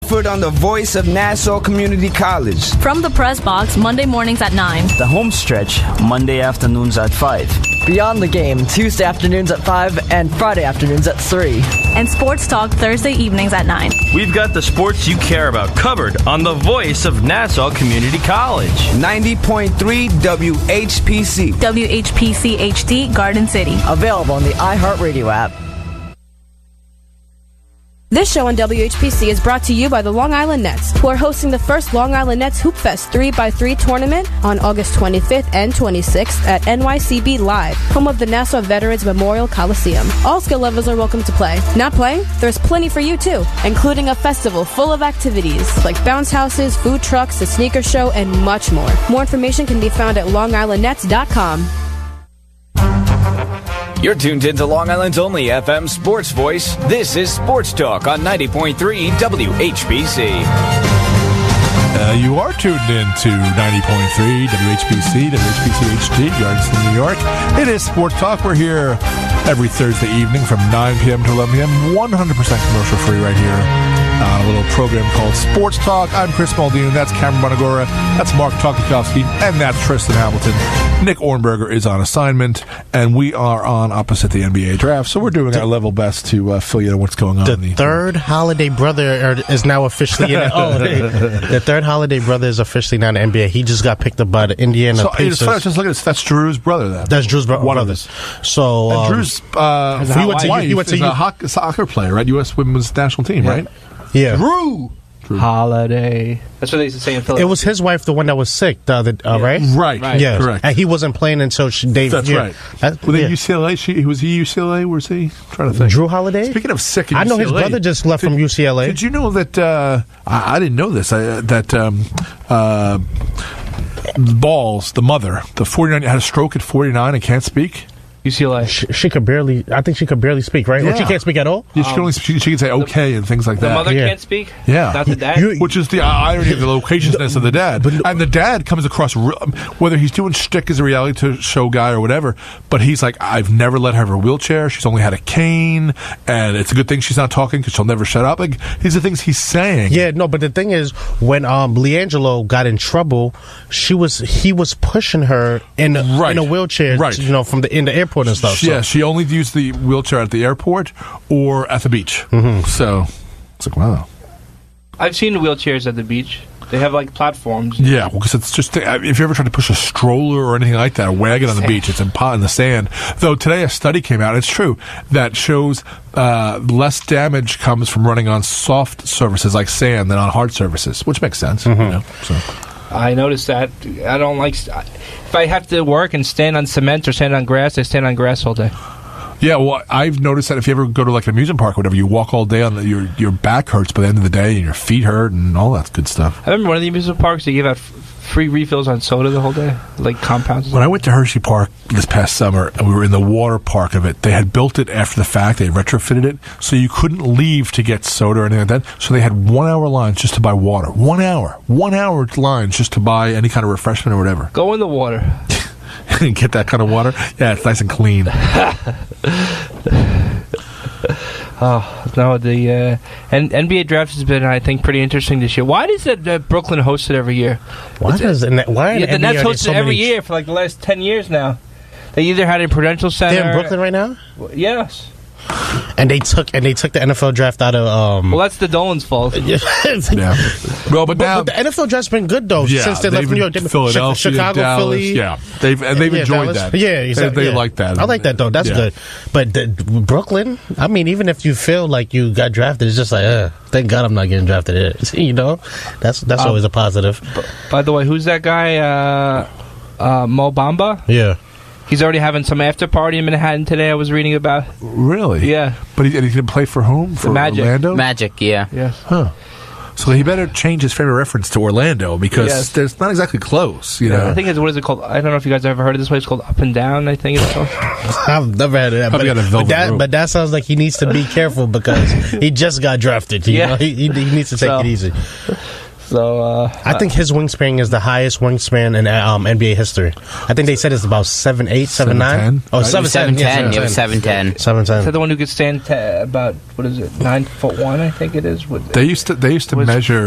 On the Voice of Nassau Community College. From the press box, Monday mornings at 9. The home stretch, Monday afternoons at 5. Beyond the Game, Tuesday afternoons at 5 and Friday afternoons at 3. And Sports Talk, Thursday evenings at 9. We've got the sports you care about covered on the Voice of Nassau Community College. 90.3 WHPC. WHPC HD, Garden City. Available on the iHeartRadio app. This show on WHPC is brought to you by the Long Island Nets, who are hosting the first Long Island Nets Hoop Fest 3x3 tournament on August 25th and 26th at NYCB Live, home of the Nassau Veterans Memorial Coliseum. All skill levels are welcome to play. Not playing? There's plenty for you too, including a festival full of activities like bounce houses, food trucks, a sneaker show, and much more. More information can be found at longislandnets.com. You're tuned into Long Island's only FM sports voice. This is Sports Talk on 90.3 WHPC. You are tuned in to 90.3 WHPC, WHPC HD, Garden City, New York. It is Sports Talk. We're here every Thursday evening from 9 p.m. to 11 p.m. 100% commercial free right here on a little program called Sports Talk. I'm Chris Muldoon. That's Cameron Bonagora. That's Mark Tokachowski. And that's Tristan Hamilton. Nick Ornberger is on assignment, and we are on opposite the NBA draft. So we're doing our level best to fill you in what's going on. The third Holiday brother is now officially in it. The third Holiday brother is officially now in the NBA. He just got picked up by the Indiana Pacers. Just look at this. That's Drew's brother, then. That's Drew's brother. One of us. So and Drew's wife is a soccer player, right? U.S. women's national team, right? Yeah. Drew. Holiday. That's what they used to say in Philadelphia. It was his wife, the one that was sick, right? Right. Yeah. Correct. And he wasn't playing until Dave. That's right. Were they UCLA? Was he UCLA? Was he? I'm trying to think. Drew Holiday? Speaking of sick in UCLA. I know his brother just left from UCLA. Did you know that, I didn't know this, Balls, the mother, the 49, had a stroke at 49 and can't speak? UCLA. She could barely. I think she could barely speak, right? Yeah. Or she can't speak at all. Yeah, she can say okay and things like that. The mother can't speak. Yeah, not the dad. Which is the irony of the loquaciousness of the dad. And the dad comes across whether he's doing shtick as a reality show guy or whatever. But he's like, I've never let her have a wheelchair. She's only had a cane, and it's a good thing she's not talking because she'll never shut up. Like these are things he's saying. Yeah, no, but the thing is, when LiAngelo got in trouble, he was pushing her in a wheelchair, right? From in the airport and stuff. Yeah, she only used the wheelchair at the airport or at the beach. Mm-hmm. So it's like, wow. I've seen wheelchairs at the beach. They have like platforms. Yeah, well, because it's just if you ever try to push a stroller or anything like that, a wagon on the beach, it's in the sand. Though today a study came out, it's true, that shows less damage comes from running on soft surfaces like sand than on hard surfaces, which makes sense. Mm-hmm. So. I noticed that. I don't like... If I have to work and stand on cement or stand on grass, I stand on grass all day. Yeah, well, I've noticed that if you ever go to like an amusement park or whatever, you walk all day on your back hurts by the end of the day and your feet hurt and all that good stuff. I remember one of the amusement parks, they gave out free refills on soda the whole day, like compounds. When I went to Hershey Park this past summer, and we were in the water park of it, they had built it after the fact. They retrofitted it, so you couldn't leave to get soda or anything like that. So they had 1 hour lines just to buy water. 1 hour lines just to buy any kind of refreshment or whatever. Go in the water. And get that kind of water. Yeah, it's nice and clean. No, the NBA draft has been, I think, pretty interesting this year. Why does that Brooklyn host it every year? Why the Nets host it every year for like the last 10 years now. They either had it in Prudential Center. They're in Brooklyn right now? Yes. And they took the NFL draft out of. Well, that's the Dolan's fault. Yeah. Well, but now the NFL draft's been good though since they left New York. Philadelphia, Chicago, Dallas, Philly. Yeah, they've enjoyed Dallas. that. Yeah, exactly. They like that. I like that though. That's good. But Brooklyn, I mean, even if you feel like you got drafted, it's just like, thank God I'm not getting drafted. That's always a positive. By the way, who's that guy? Mo Bamba? Yeah. He's already having some after party in Manhattan today. I was reading about. Really? Yeah. But he didn't play for whom? For Magic. Orlando? Magic, yeah. Yes. Huh. So he better change his favorite reference to Orlando because there's not exactly close. You know. I think what is it called? I don't know if you guys have ever heard of this place. It's called Up and Down. I think it's called. I've never had it. But that sounds like he needs to be careful because he just got drafted. You know? He needs to take it easy. So I think his wingspan is the highest wingspan in NBA history. I think they said it's about 7'8", 7'9". Oh, 7'10". Yeah, 7'10". 7'10". So the one who could stand about 9'1", I think it is. They used to measure.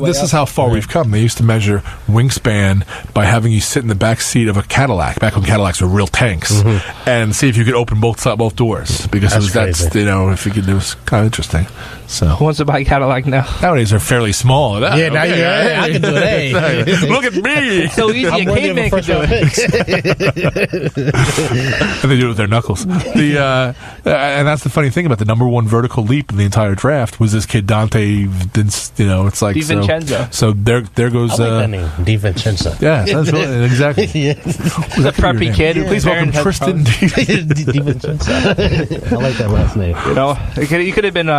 This is how far we've come. They used to measure wingspan by having you sit in the back seat of a Cadillac, back when Cadillacs were real tanks, and see if you could open both doors, because that's if you could, it was kind of interesting. So who wants to buy a Cadillac now? Nowadays they're fairly small. Yeah, now I can do it. Hey. Look at me. It's so easy. A caveman can do it. And they do it with their knuckles. And that's the funny thing about the number one vertical leap in the entire draft was this kid Dante. It's like DiVincenzo. So there goes. I like that name, DiVincenzo. Yeah, that's really exactly. Yeah. The preppy kid. Please welcome Tristan DiVincenzo. I like that last name. He could have been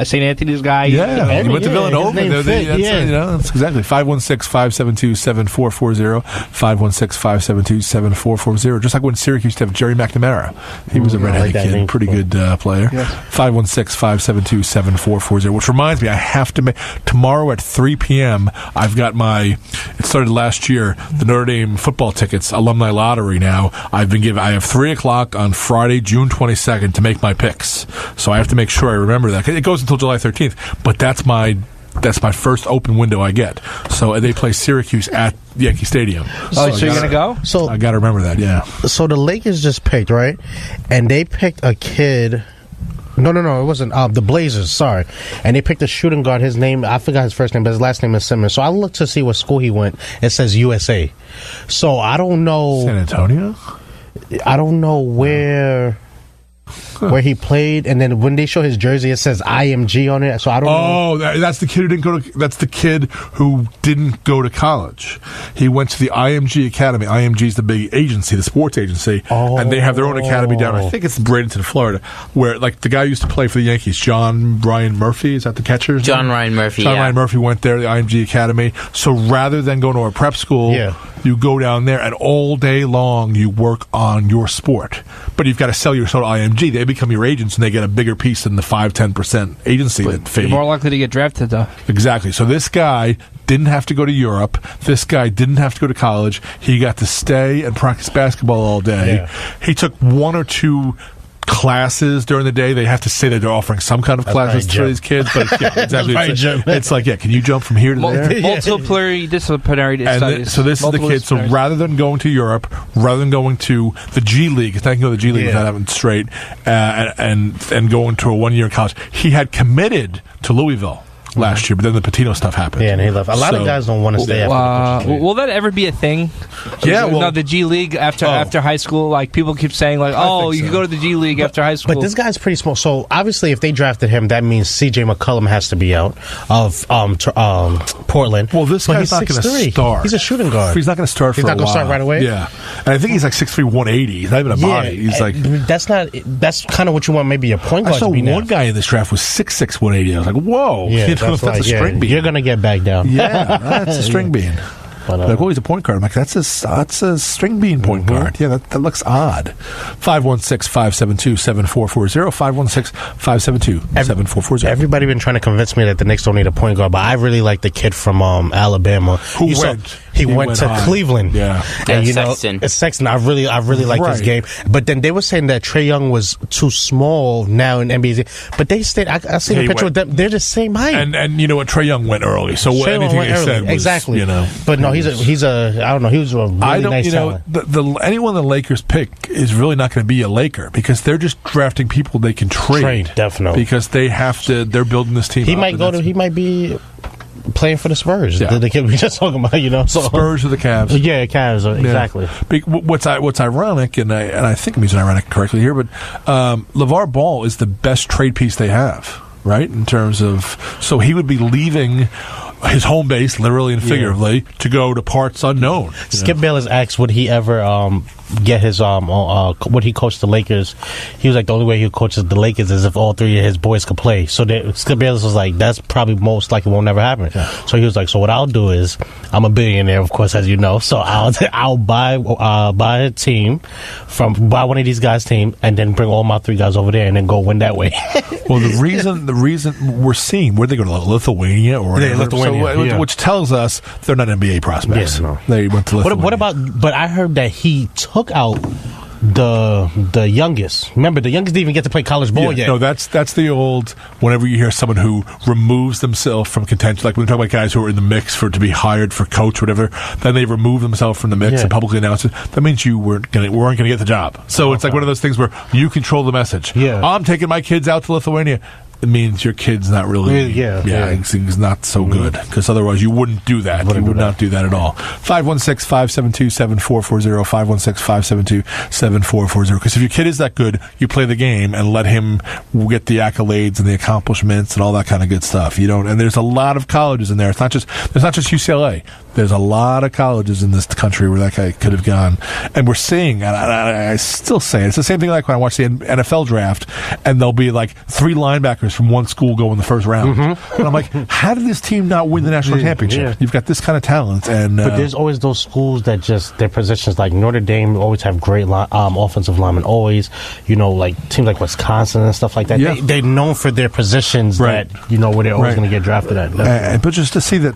St. Anthony's guy. Yeah, he went to Villanova. That's exactly 516-572-7440. 516-572-7440. Just like when Syracuse used to have Jerry McNamara. He was a redheaded kid, pretty good player. 516-572-7440. Which reminds me, I have to make tomorrow at 3 p.m. I've got it started last year, the Notre Dame football tickets alumni lottery. Now I have 3 o'clock on Friday, June 22nd to make my picks. So I have to make sure I remember that. It goes until July 13th, but that's my first open window I get. So they play Syracuse at Yankee Stadium. So you're going to go? So I got to remember that, yeah. So the Lakers just picked, right? And they picked a kid. No, it wasn't. The Blazers, sorry. And they picked a shooting guard. His name, I forgot his first name, but his last name is Simmons. So I looked to see what school he went. It says USA. So I don't know. San Antonio? I don't know where he played, and then when they show his jersey, it says IMG on it. So I don't know. Oh, that's the kid who didn't go to. That's the kid who didn't go to college. He went to the IMG Academy. IMG is the big agency, the sports agency, and they have their own academy down. I think it's in Bradenton, Florida, where like the guy who used to play for the Yankees, John Ryan Murphy. Is that the catcher? John Ryan Murphy. John Ryan Murphy went there, the IMG Academy. So rather than going to a prep school, you go down there, and all day long you work on your sport. But you've got to sell yourself to IMG. They become your agents, and they get a bigger piece than the 5-10% agency fee. You're more likely to get drafted, though. Exactly. So this guy didn't have to go to Europe. This guy didn't have to go to college. He got to stay and practice basketball all day. Yeah. He took 1 or 2 classes during the day. They have to say that they're offering some kind of classes to these kids, but exactly. It's like, can you jump from here to there? Multidisciplinary studies. So this is the kid. So rather than going to Europe, rather than going to the G League, I can go to the G League without having it straight, and going to a 1-year college, he had committed to Louisville last year, but then the Patino stuff happened. Yeah, and he left. A lot of guys don't want to stay after will that ever be a thing? Yeah, the G League after high school, like people keep saying, like, you can go to the G League after high school. But this guy's pretty small, so obviously, if they drafted him, that means C.J. McCollum has to be out of Portland. Well, this guy's not going to start. He's a shooting guard. He's not going to start. He's not going to start right away. Yeah, and I think he's like 6'3", 180. He's not even a body. He's like that's kind of what you want. Maybe a point guard. I saw one guy in this draft was 6'6", 180. I was like, whoa, that's a string bean. You're going to get back down. Yeah, that's a string bean. Like, he's a point guard. I'm like, that's a string bean point guard. Yeah, that looks odd. 516-572-7440. 516-572-7440. Everybody been trying to convince me that the Knicks don't need a point guard, but I really like the kid from Alabama. He went to Cleveland. Yeah, and Sexton. It's Sexton. I really like his game. But then they were saying that Trae Young was too small now in NBA. But they stayed. I seen a picture with them. They're the same height. And you know what? Trae Young went early. So anything they said was, exactly. But no, he's a I don't know. He was a really nice talent. Anyone the Lakers pick is really not going to be a Laker because they're just drafting people they can trade. Definitely. Because they have to. They're building this team. He might be playing for the Spurs. Yeah. The kid we just talking about, So Spurs or the Cavs. Yeah, Cavs, exactly. What's ironic, and I think I'm using ironic correctly here, but LeVar Ball is the best trade piece they have, right? In terms of, so he would be leaving his home base, literally and figuratively, to go to parts unknown. Skip Bayless asked, would he ever get his what he coached the Lakers. He was like, the only way he coaches the Lakers is if all three of his boys could play. So Skip Bayless was like, that's probably most likely won't never happen. Yeah. So he was like, so what I'll do is, I'm a billionaire, of course, as you know. So I'll buy a team buy one of these guys' team, and then bring all my three guys over there, and then go win that way. Well, the reason we're seeing where they go to Lithuania or Lithuania, which tells us they're not NBA prospects. Yeah, no. They went to Lithuania. What about? But I heard that he took out the youngest. Remember, the youngest didn't even get to play college ball yet. No, that's the old. Whenever you hear someone who removes themselves from contention, like when we talk about guys who are in the mix to be hired for coach, whatever, then they remove themselves from the mix and publicly announce it. That means you weren't going to get the job. So it's like one of those things where you control the message. Yeah, I'm taking my kids out to Lithuania. It means your kid's not really, he's not so good, because otherwise you wouldn't do that. You would not do that at all. 516-572-7440, 516-572-7440. Because if your kid is that good, you play the game and let him get the accolades and the accomplishments and all that kind of good stuff. You don't. And there's a lot of colleges in there. There's not just UCLA. There's a lot of colleges in this country where that guy could have gone. And we're seeing, and I still say it, it's the same thing like when I watch the NFL draft, and there'll be like 3 linebackers from one school go in the first round. Mm-hmm. And I'm like, how did this team not win the national championship? Yeah. You've got this kind of talent. But there's always those schools that just, their positions, like Notre Dame always have great offensive linemen, always, like teams like Wisconsin and stuff like that. Yeah. They're known for their positions that, where they're always going to get drafted at. But just to see that,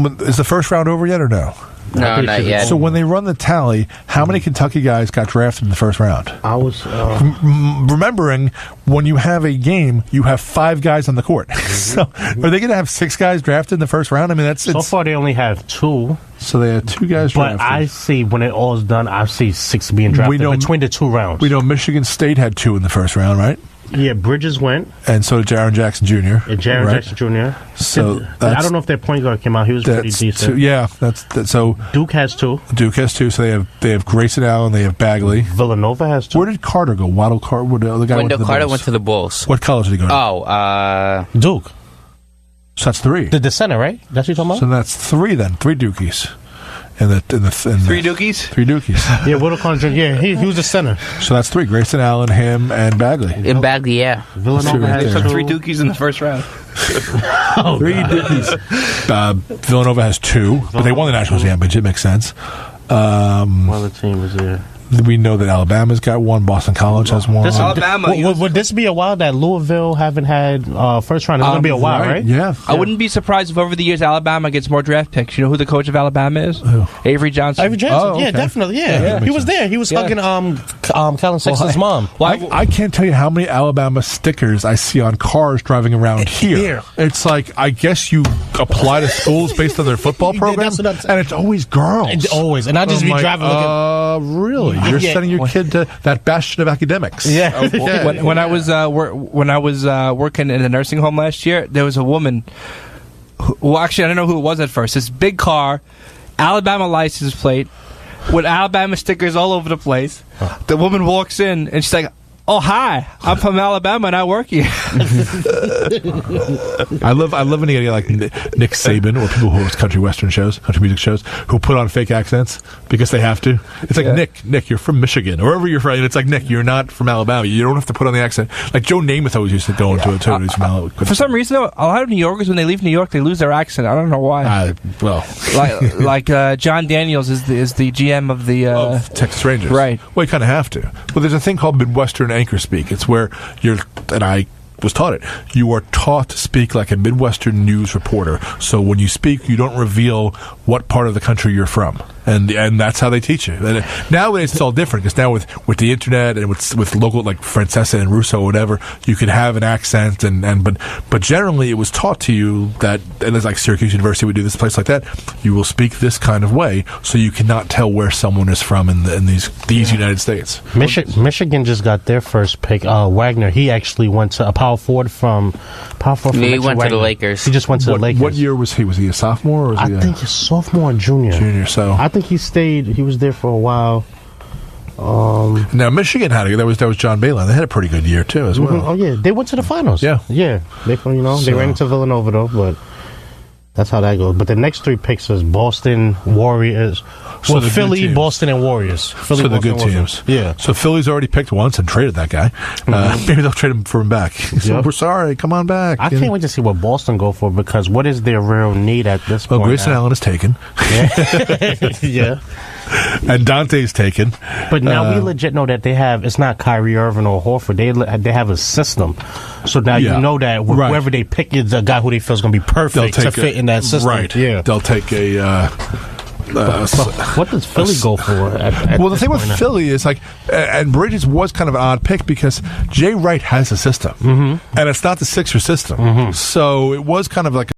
is the first round over yet or no? No, not yet. So when they run the tally, how many Kentucky guys got drafted in the first round? I was remembering when you have a game, you have 5 guys on the court. So are they going to have 6 guys drafted in the first round? I mean, so far they only have 2. So they had 2 guys drafted. But I see, when it all is done, I see 6 being drafted between the 2 rounds. We know Michigan State had 2 in the first round, right? Yeah, Bridges went. And so did Jaren Jackson Jr. And Jaren Jackson Jr. So I don't know if their point guard came out. He was pretty decent. So Duke has 2. So they have Grayson Allen, they have Bagley. Villanova has 2. Where did Carter go? Wendell Carter went to the Bulls. What college did he go to? Duke. So that's 3. The center, right? That's what you're talking about? So that's 3 then. 3 Dukies. In the 3 Dukies? 3 Dukies. Yeah, Wendell Carter. Yeah, he was the center. So that's 3. Grayson Allen, him, and Bagley. And Bagley, yeah. Villanova has 3 Dukies in the first round. 3 Dukies. Villanova has 2, but they won the national championship. Makes sense. Well, the team was there. We know that Alabama's got 1. Boston College has 1. Would this be a while that Louisville haven't had first round? It's going to be a while, right? Yeah. I wouldn't be surprised if over the years Alabama gets more draft picks. You know who the coach of Alabama is? Who? Avery Johnson. Avery Johnson, okay. Definitely, yeah. He was there. He was hugging Calvin Sexton's mom. I can't tell you how many Alabama stickers I see on cars driving around here. It's like, I guess you apply to schools based on their football program, and it's always girls. Always. And I just be driving looking. Really? You're sending your kid to that bastion of academics. Yeah. When I was working in a nursing home last year, there was a woman actually, I don't know who it was at first. This big car, Alabama license plate, with Alabama stickers all over the place. The woman walks in and she's like, "Oh, hi, I'm from Alabama and I work here." I love when you get like Nick Saban or people who host country western shows, country music shows, who put on fake accents because they have to. It's like, Nick, you're from Michigan, or wherever you're from. And it's like, Nick, you're not from Alabama. You don't have to put on the accent. Like Joe Namath always used to go into it too. He's from Alabama. For some reason, though, a lot of New Yorkers, when they leave New York, they lose their accent. I don't know why. John Daniels is the GM of the Texas Rangers, right? Well, you kind of have to. Well, there's a thing called Midwestern anchor speak. It's where I was taught it. You are taught to speak like a Midwestern news reporter. So when you speak, you don't reveal what part of the country you're from. And that's how they teach you. And nowadays it's all different, because now with the internet and with local, like Francesa and Russo or whatever, you can have an accent but generally it was taught to you that, and it's like Syracuse University would do this, place like that, you will speak this kind of way, so you cannot tell where someone is from in these United States. Michigan just got their first pick. Wagner, he actually went to a power forward from he went to the Lakers. He just went to the Lakers. What year was he? Was he a sophomore? Or was I think he's sophomore and junior. So I think he stayed. He was there for a while. Now Michigan had that was John Beilein. They had a pretty good year too, as well. Oh yeah, they went to the finals. Yeah. They ran into Villanova though, but that's how that goes. But the next 3 picks is Boston Warriors. Well, Philly, Boston, and Warriors. Philly, so the Boston, good teams. Yeah. So Philly's already picked once and traded that guy. Maybe they'll trade him for him back. So we're sorry. Come on back. I can't wait to see what Boston go for, because what is their real need at this point? Well, Grayson Allen is taken. Yeah. And Dante's taken. But now we legit know that they have, it's not Kyrie Irving or Horford. They have a system. So now you know that whoever they pick is a guy who they feel is going to be perfect to fit in that system. Right. Yeah. They'll take a... what does Philly go for? Well, the thing with Philly is and Bridges was kind of an odd pick because Jay Wright has a system, and it's not the Sixers system. So it was kind of like